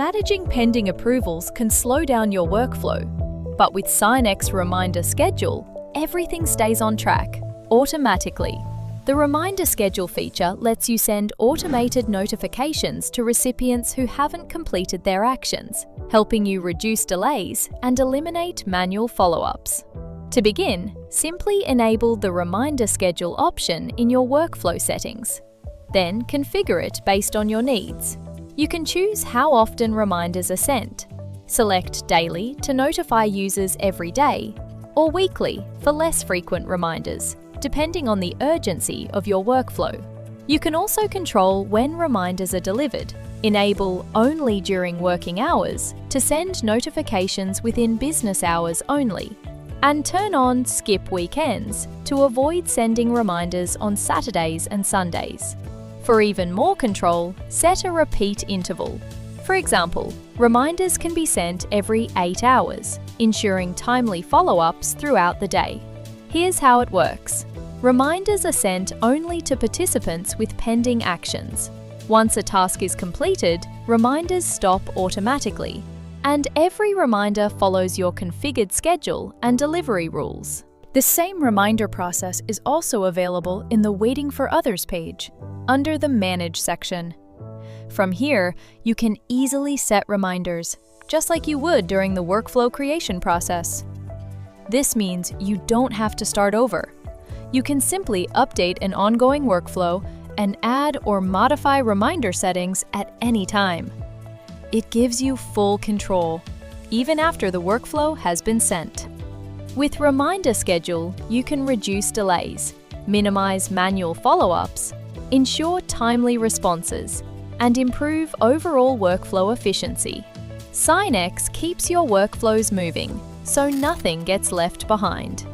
Managing pending approvals can slow down your workflow, but with SigNEX Reminder Schedule, everything stays on track, automatically. The Reminder Schedule feature lets you send automated notifications to recipients who haven't completed their actions, helping you reduce delays and eliminate manual follow-ups. To begin, simply enable the Reminder Schedule option in your workflow settings. Then configure it based on your needs. You can choose how often reminders are sent. Select Daily to notify users every day, or Weekly for less frequent reminders, depending on the urgency of your workflow. You can also control when reminders are delivered. Enable Only during working hours to send notifications within business hours only, and turn on Skip Weekends to avoid sending reminders on Saturdays and Sundays. For even more control, set a repeat interval. For example, reminders can be sent every 8 hours, ensuring timely follow-ups throughout the day. Here's how it works. Reminders are sent only to participants with pending actions. Once a task is completed, reminders stop automatically, and every reminder follows your configured schedule and delivery rules. The same reminder process is also available in the Waiting for Others page, under the Manage section. From here, you can easily set reminders, just like you would during the workflow creation process. This means you don't have to start over. You can simply update an ongoing workflow and add or modify reminder settings at any time. It gives you full control, even after the workflow has been sent. With Reminder Schedule, you can reduce delays, minimize manual follow-ups, ensure timely responses, and improve overall workflow efficiency. SigNEX keeps your workflows moving, so nothing gets left behind.